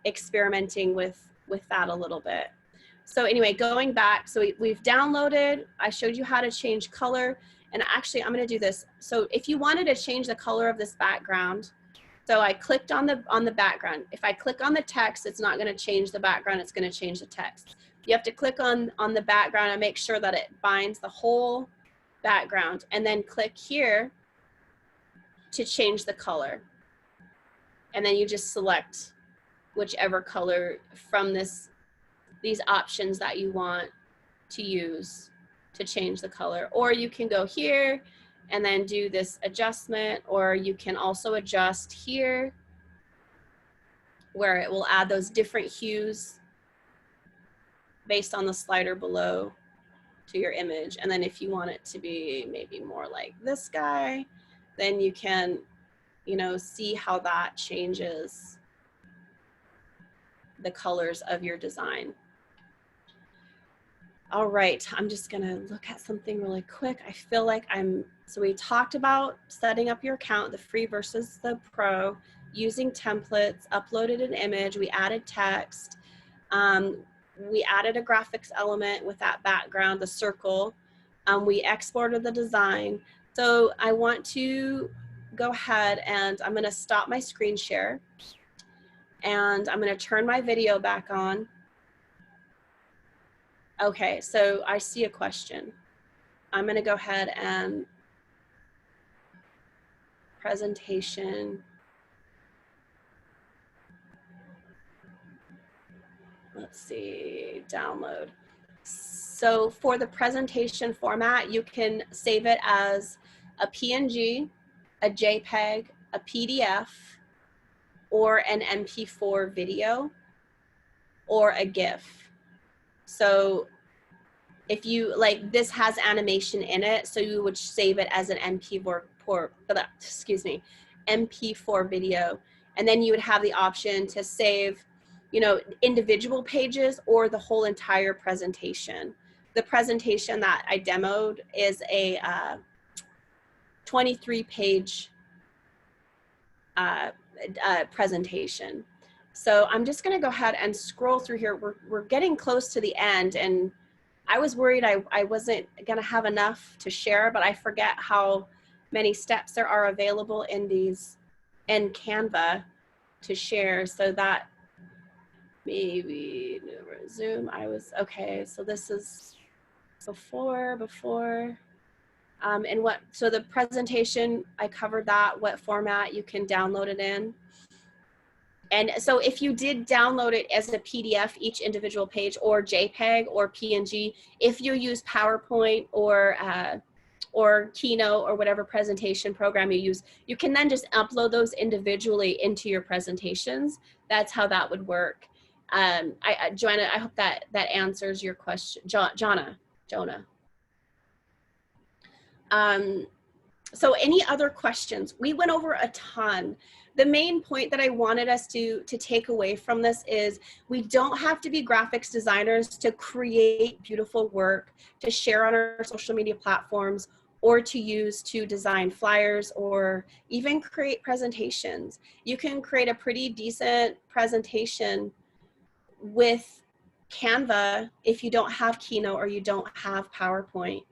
experimenting with that a little bit. So anyway, going back, so we've downloaded, I showed you how to change color, and actually I'm going to do this. So if you wanted to change the color of this background, so I clicked on the background. If I click on the text, it's not going to change the background, it's going to change the text. You have to click on the background and make sure that it binds the whole background, and then click here to change the color. And then you just select whichever color from these options that you want to use to change the color. Or you can go here and then do this adjustment, or you can also adjust here where it will add those different hues based on the slider below to your image. And then if you want it to be maybe more like this guy, then you can, you know, see how that changes the colors of your design. All right, I'm just gonna look at something really quick. I feel like so we talked about setting up your account, the free versus the pro, using templates, uploaded an image, we added text, we added a graphics element with that background, the circle, we exported the design. So I want to go ahead and I'm gonna stop my screen share, and I'm gonna turn my video back on. Okay, so I see a question. I'm gonna go ahead and presentation. Let's see, download. So for the presentation format, you can save it as a PNG, a JPEG, a PDF, or an MP4 video, or a GIF. So if you, like, this has animation in it, so you would save it as an MP4 video, and then you would have the option to save you know, individual pages or the whole entire presentation. The presentation that I demoed is a 23-page presentation. So I'm just going to go ahead and scroll through here. We're getting close to the end, and I was worried I wasn't going to have enough to share, but I forget how many steps there are available in Canva to share. So that maybe Zoom, okay. So this is before, and so the presentation, I covered that, what format you can download it in. And so if you did download it as a PDF, each individual page, or JPEG or PNG, if you use PowerPoint or Keynote or whatever presentation program you use, you can then just upload those individually into your presentations. That's how that would work. Joanna, I hope that answers your question. Jonah. So any other questions? We went over a ton. The main point that I wanted us to take away from this is we don't have to be graphics designers to create beautiful work to share on our social media platforms, or to use to design flyers, or even create presentations. You can create a pretty decent presentation with Canva if you don't have Keynote or you don't have PowerPoint.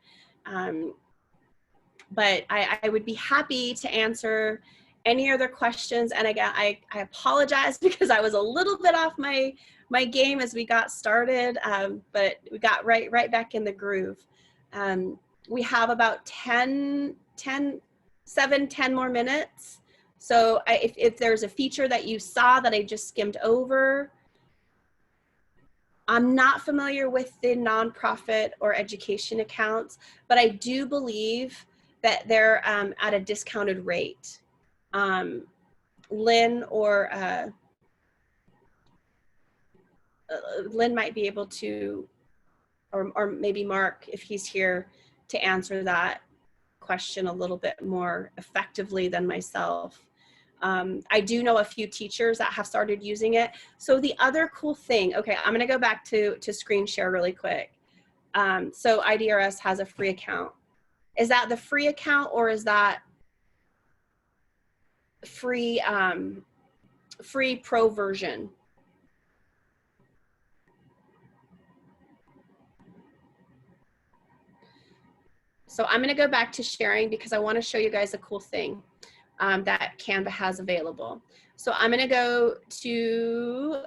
But I would be happy to answer any other questions. And again, I apologize because I was a little bit off my game as we got started, but we got right back in the groove. We have about 10 more minutes. So if there's a feature that you saw that I just skimmed over, I'm not familiar with the nonprofit or education accounts, but I do believe that they're at a discounted rate. Lynn or Lynn might be able to, or maybe Mark, if he's here, to answer that question a little bit more effectively than myself. I do know a few teachers that have started using it. So the other cool thing, okay, I'm gonna go back to screen share really quick. So IDRS has a free account. Is that the free account, or is that free pro version? So I'm gonna go back to sharing because I wanna show you guys a cool thing that Canva has available. So I'm gonna go to,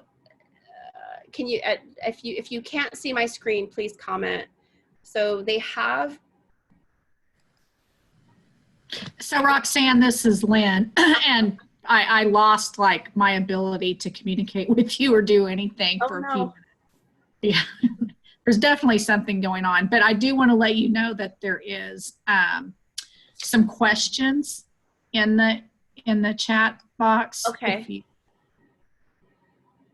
can you, if you can't see my screen, please comment. So they have. So Roxanne, this is Lynn, and I lost like my ability to communicate with you or do anything for a few minutes. Yeah, there's definitely something going on, but I do want to let you know that there is some questions in the chat box. Okay.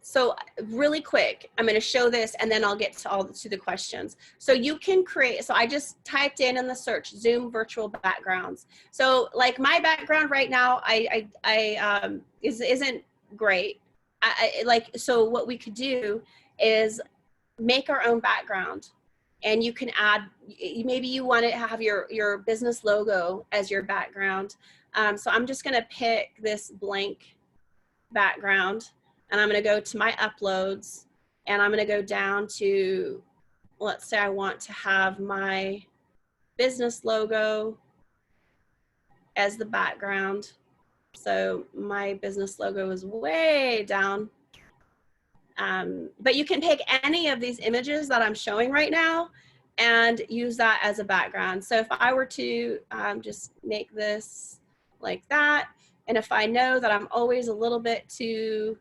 So really quick, I'm going to show this and then I'll get to the questions. So you can create, so I just typed in the search, Zoom virtual backgrounds. So like my background right now, isn't great. So what we could do is make our own background, and you can add, maybe you want to have your business logo as your background. So I'm just going to pick this blank background, and I'm going to go to my uploads, and I'm going to go down to, let's say I want to have my business logo as the background. So my business logo is way down. But you can pick any of these images that I'm showing right now and use that as a background. So if I were to just make this like that, and if I know that I'm always a little bit to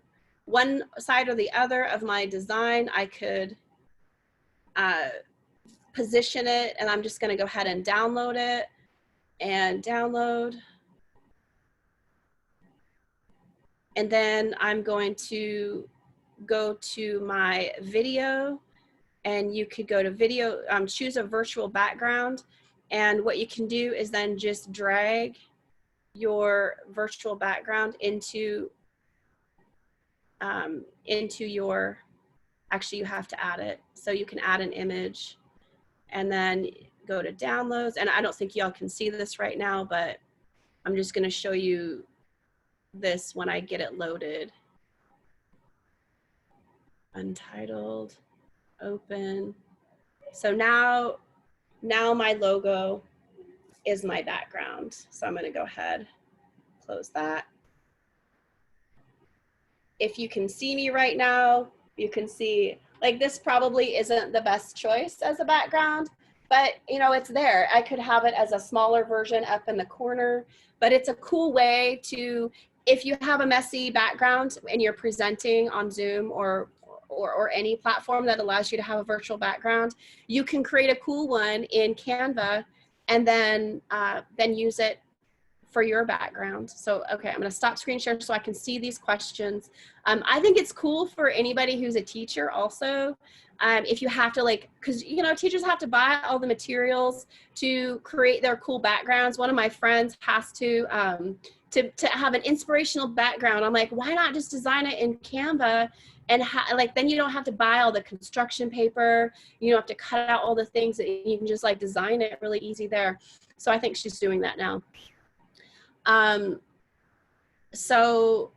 one side or the other of my design, I could position it, and I'm just going to go ahead and download it and download. And then I'm going to go to my video, and you could go to video, choose a virtual background. And what you can do is then just drag your virtual background into into your, actually you have to add it. So you can add an image and then go to downloads. And I don't think y'all can see this right now, but I'm just gonna show you this when I get it loaded. Untitled, open. So now my logo is my background. So I'm gonna go ahead, close that. If you can see me right now, you can see, like, this probably isn't the best choice as a background, but you know, it's there. I could have it as a smaller version up in the corner, but it's a cool way to, if you have a messy background and you're presenting on Zoom or any platform that allows you to have a virtual background, you can create a cool one in Canva and then use it for your background. So, okay, I'm gonna stop screen share so I can see these questions. I think it's cool for anybody who's a teacher also. If you have to, like, cause you know, teachers have to buy all the materials to create their cool backgrounds. One of my friends has to have an inspirational background. I'm like, why not just design it in Canva and like, then you don't have to buy all the construction paper. You don't have to cut out all the things, that you can just like design it really easy there. So I think she's doing that now. So,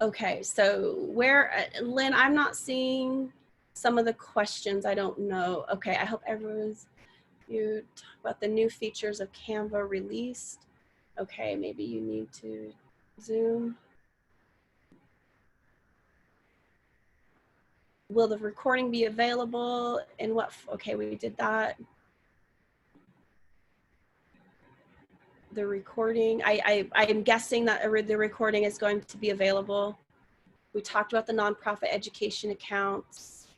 okay, so where, Lynn, I'm not seeing some of the questions. I don't know. Okay, I hope everyone's, you talk about the new features of Canva released. Okay, maybe you need to zoom. Will the recording be available in what, okay, we did that. The recording, I'm guessing that the recording is going to be available. We talked about the nonprofit education accounts.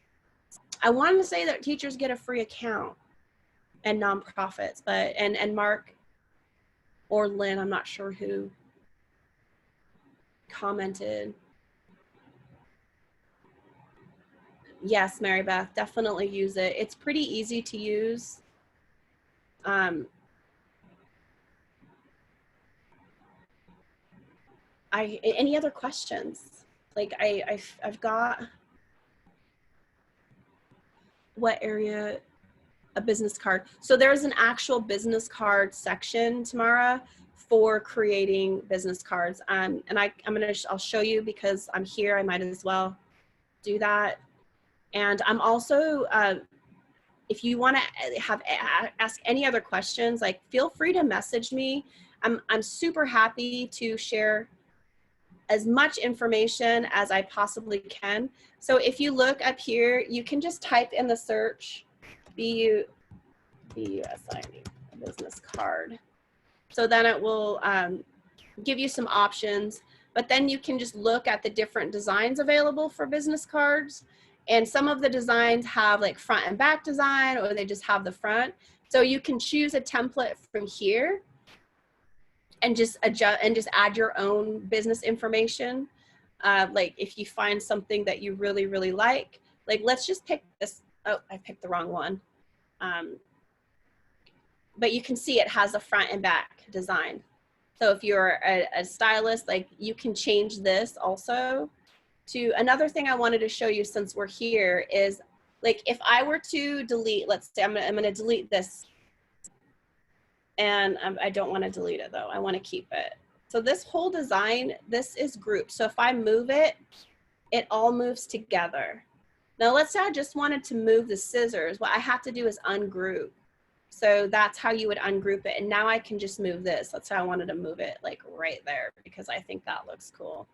I wanted to say that teachers get a free account and nonprofits, but, and Mark or Lynn, I'm not sure who commented. Yes, Mary Beth, definitely use it. It's pretty easy to use. Any other questions? Like I've got, what area, a business card. So there's an actual business card section, Tamara, for creating business cards. And I'll show you because I'm here, I might as well do that. And I'm also, if you want to ask any other questions, like feel free to message me. I'm super happy to share as much information as I possibly can. So if you look up here, you can just type in the search BUSI business card. So then it will give you some options, but then you can just look at the different designs available for business cards. And some of the designs have like front and back design, or they just have the front. So you can choose a template from here and just adjust and just add your own business information. Like if you find something that you really, really like let's just pick this. Oh, I picked the wrong one. But you can see it has a front and back design. So if you're a stylist, like you can change this also. To another thing I wanted to show you since we're here is, like if I were to delete, let's say I'm gonna delete this, and I don't want to delete it though, I want to keep it. So this whole design, this is grouped. So if I move it, it all moves together. Now let's say I just wanted to move the scissors. What I have to do is ungroup. So that's how you would ungroup it. And now I can just move this. Let's say I wanted to move it like right there because I think that looks cool.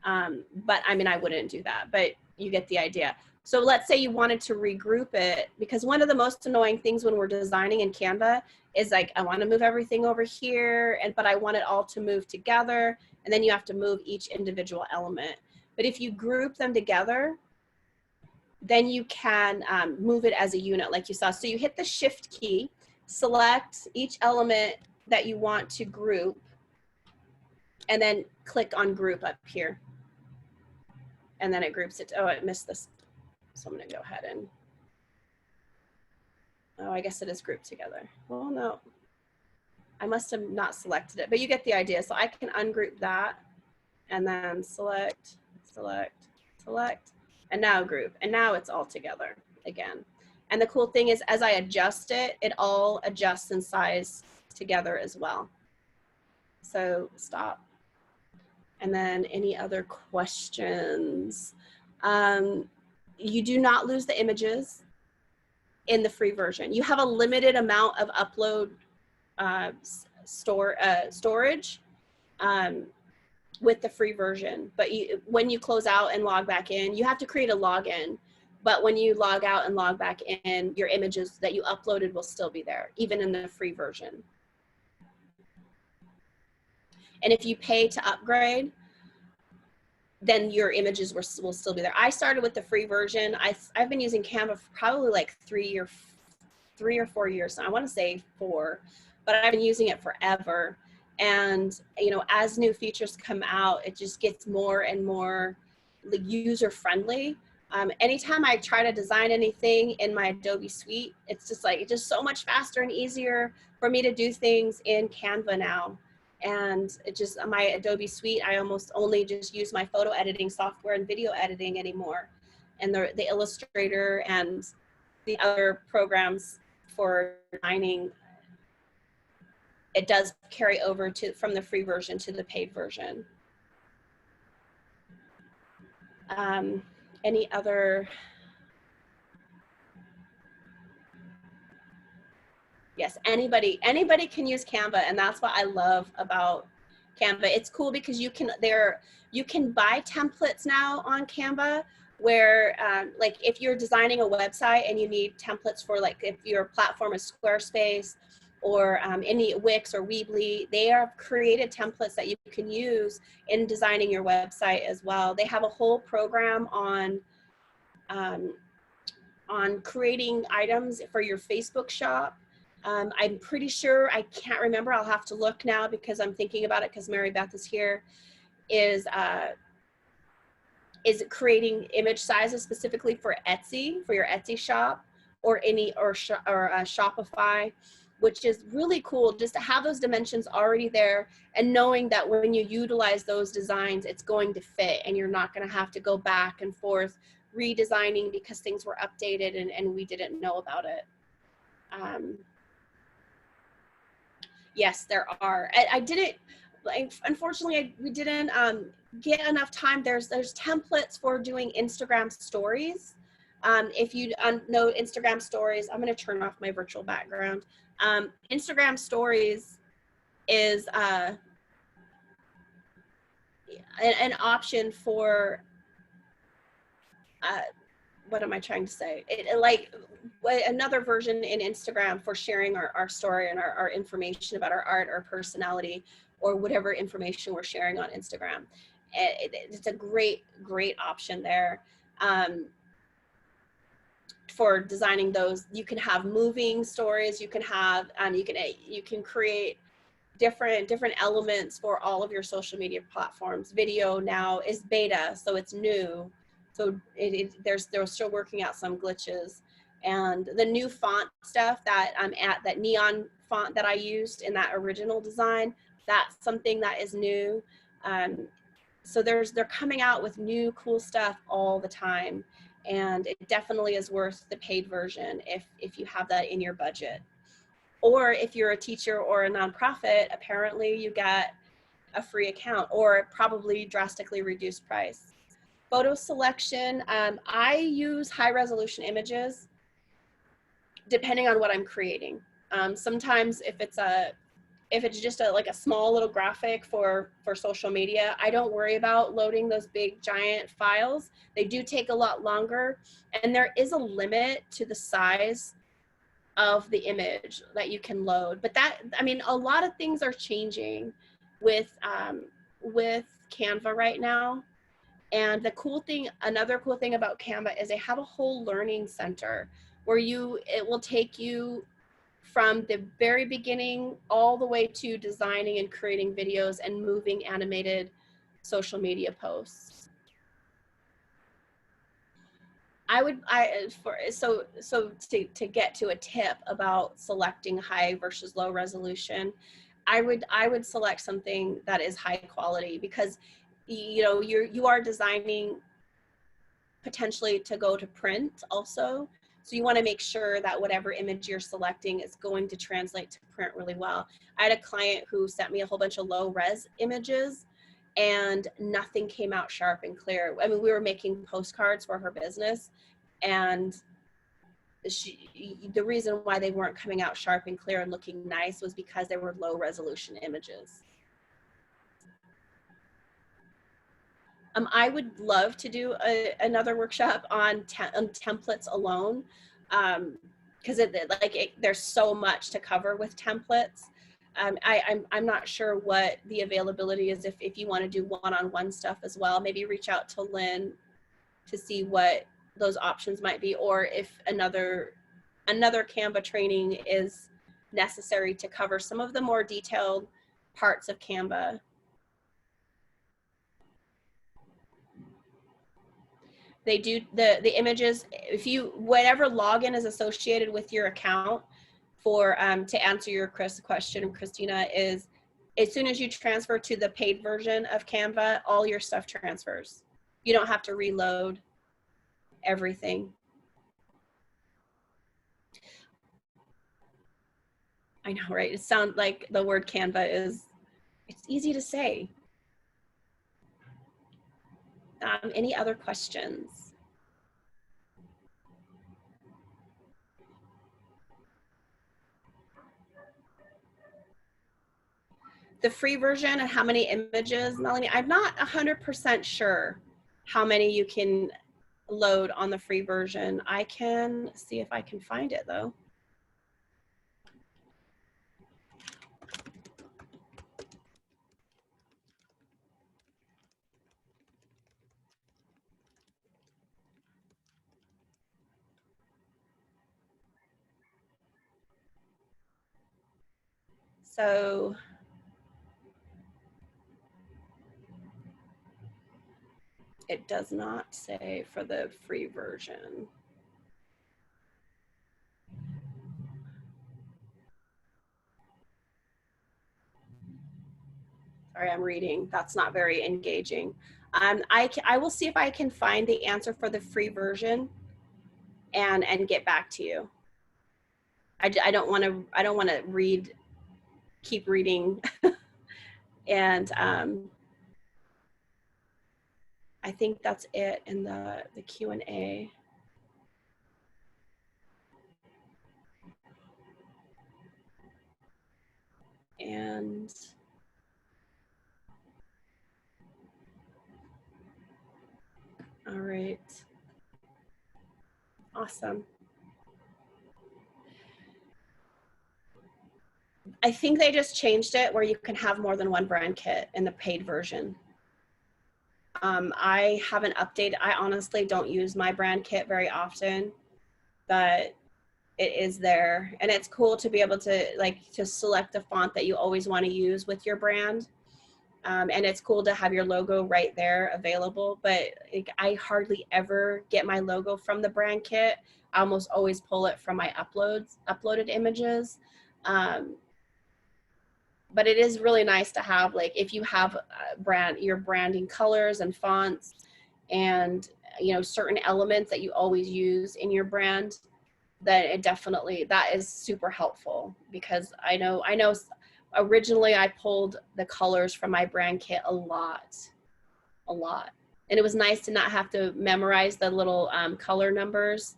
But I mean, I wouldn't do that, but you get the idea. So let's say you wanted to regroup it, because one of the most annoying things when we're designing in Canva is like, I want to move everything over here, but I want it all to move together. And then you have to move each individual element. But if you group them together, then you can move it as a unit like you saw. So you hit the shift key, select each element that you want to group, and then click on group up here. And then it groups it. Oh, I missed this. So I'm gonna go ahead and, oh, I guess it is grouped together. Well, no, I must have not selected it, but you get the idea. So I can ungroup that. and then select, select, select, and now group. And now it's all together again. And the cool thing is, as I adjust it, it all adjusts in size together as well. So stop. And then any other questions? You do not lose the images in the free version. You have a limited amount of upload storage with the free version. But when you close out and log back in, you have to create a login. But when you log out and log back in, your images that you uploaded will still be there, even in the free version. And if you pay to upgrade, then your images will still be there. I started with the free version. I've been using Canva for probably like 3 or 4 years. I want to say 4, but I've been using it forever. And you know, as new features come out, it just gets more and more like user friendly. Anytime I try to design anything in my Adobe suite, it's just so much faster and easier for me to do things in Canva now. And it just, my Adobe suite, I almost only just use my photo editing software and video editing anymore. And the Illustrator and the other programs for designing, it does carry over from the free version to the paid version. Any other? Yes, anybody can use Canva, and that's what I love about Canva. It's cool because you can buy templates now on Canva, where like if you're designing a website and you need templates for, like, if your platform is Squarespace or any Wix or Weebly, they have created templates that you can use in designing your website as well. They have a whole program on creating items for your Facebook shop. I'm pretty sure, I can't remember, I'll have to look now because I'm thinking about it because Mary Beth is here, is creating image sizes specifically for Etsy, for your Etsy shop, or Shopify, which is really cool just to have those dimensions already there and knowing that when you utilize those designs, it's going to fit and you're not going to have to go back and forth redesigning because things were updated and we didn't know about it. Yes, there are. Unfortunately, we didn't get enough time. There's templates for doing Instagram stories. If you know Instagram stories, I'm going to turn off my virtual background. Instagram stories is an option for, what am I trying to say? Like another version in Instagram for sharing our story and our information about our art or personality or whatever information we're sharing on Instagram. It's a great option there. For designing those, you can have moving stories. You can have, you can create different elements for all of your social media platforms. Video now is beta, so it's new. So they're still working out some glitches. And the new font stuff that that neon font that I used in that original design, that's something that is new. So they're coming out with new cool stuff all the time. And it definitely is worth the paid version if you have that in your budget. Or if you're a teacher or a nonprofit, apparently you get a free account or probably drastically reduced price. Photo selection, I use high resolution images depending on what I'm creating. Sometimes if it's just like a small little graphic for social media, I don't worry about loading those big giant files. They do take a lot longer, and there is a limit to the size of the image that you can load. But a lot of things are changing with Canva right now. And another cool thing about Canva is they have a whole learning center where it will take you from the very beginning all the way to designing and creating videos and moving animated social media posts. To get to a tip about selecting high versus low resolution, I would select something that is high quality, because you know, you are designing potentially to go to print also. So you want to make sure that whatever image you're selecting is going to translate to print really well. I had a client who sent me a whole bunch of low res images and nothing came out sharp and clear. I mean, we were making postcards for her business, and the reason why they weren't coming out sharp and clear and looking nice was because they were low resolution images. I would love to do another workshop on templates alone, because there's so much to cover with templates. I'm not sure what the availability is if you want to do one-on-one stuff as well. Maybe reach out to Lynn to see what those options might be, or if another Canva training is necessary to cover some of the more detailed parts of Canva. They do the images, if you, whatever login is associated with your account for, to answer your question, Christina, is as soon as you transfer to the paid version of Canva, all your stuff transfers. You don't have to reload everything. I know, right? It sounds like the word Canva it's easy to say. Any other questions? The free version and how many images, Melanie? I'm not 100% sure how many you can load on the free version. I can see if I can find it though. So it does not say for the free version. Sorry, I'm reading. That's not very engaging. I will see if I can find the answer for the free version and get back to you. I don't want to keep reading and I think that's it in the Q&A. And all right, awesome. I think they just changed it where you can have more than one brand kit in the paid version. I haven't updated. I honestly don't use my brand kit very often, but it is there, and it's cool to be able to select a font that you always want to use with your brand. And it's cool to have your logo right there available, but I hardly ever get my logo from the brand kit. I almost always pull it from my uploaded images. But it is really nice to have, like, if you have your branding colors and fonts and, you know, certain elements that you always use in your brand, then that is super helpful, because I know originally I pulled the colors from my brand kit a lot. And it was nice to not have to memorize the little color numbers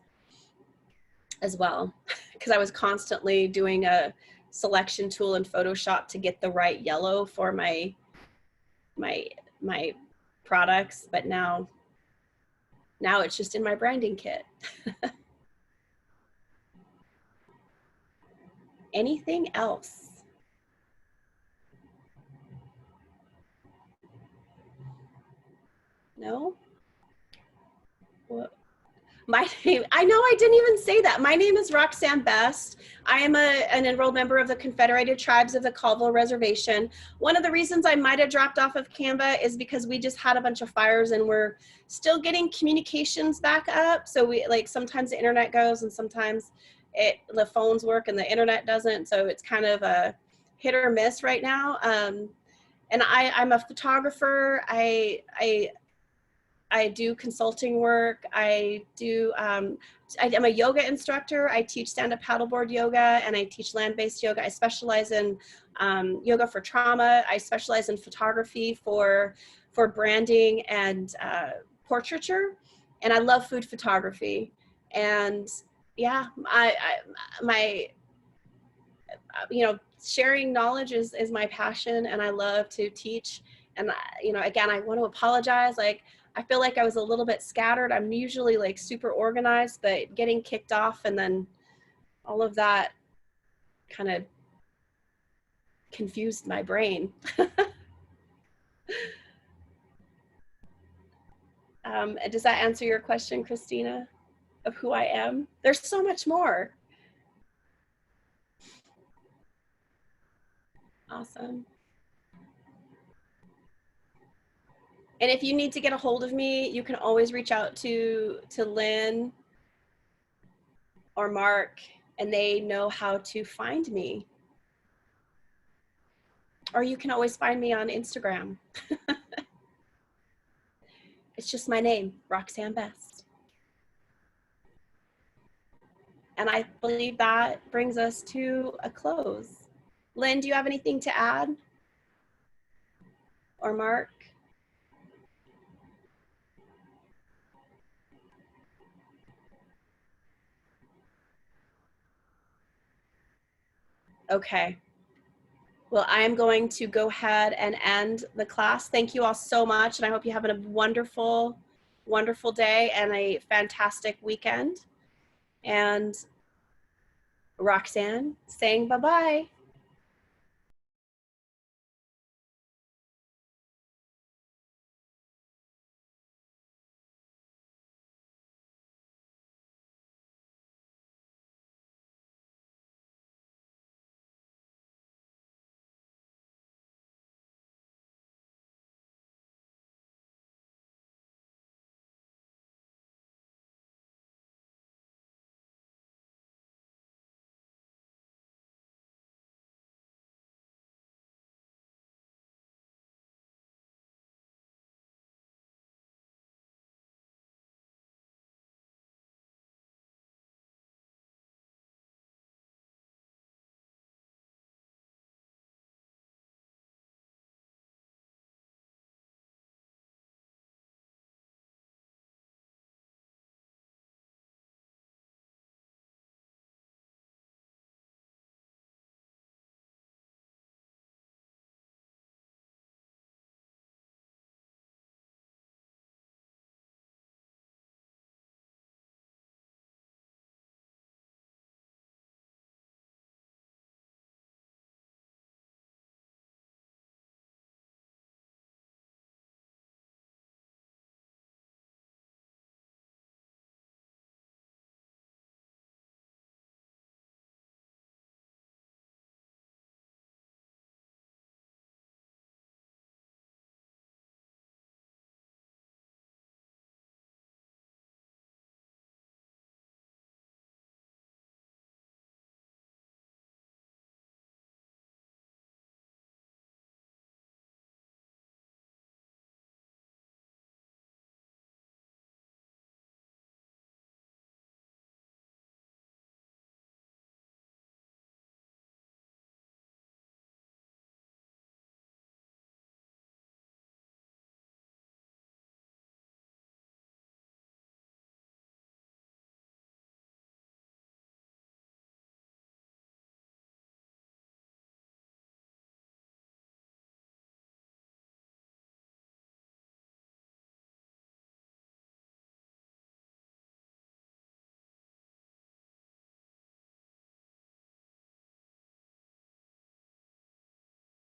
as well, because I was constantly doing a selection tool in Photoshop to get the right yellow for my products. But now it's just in my branding kit. Anything else? No? What? My name, I know I didn't even say that. My name is Roxanne Best. I am an enrolled member of the Confederated Tribes of the Colville Reservation. One of the reasons I might have dropped off of Canva is because we just had a bunch of fires and we're still getting communications back up. So sometimes the internet goes and sometimes the phones work and the internet doesn't. So it's kind of a hit or miss right now. And I'm a photographer. I do consulting work. I am a yoga instructor. I teach stand-up paddleboard yoga, and I teach land-based yoga. I specialize in yoga for trauma. I specialize in photography for branding and portraiture, and I love food photography. And yeah, my sharing knowledge is my passion, and I love to teach. And again, I want to apologize. Like, I feel like I was a little bit scattered. I'm usually like super organized, but getting kicked off and then all of that kind of confused my brain. Does that answer your question, Christina, of who I am? There's so much more. Awesome. And if you need to get a hold of me, you can always reach out to Lynn or Mark, and they know how to find me. Or you can always find me on Instagram. It's just my name, Roxanne Best. And I believe that brings us to a close. Lynn, do you have anything to add? Or Mark? Okay. Well, I am going to go ahead and end the class. Thank you all so much, and I hope you have a wonderful, wonderful day and a fantastic weekend. And Roxanne saying bye-bye.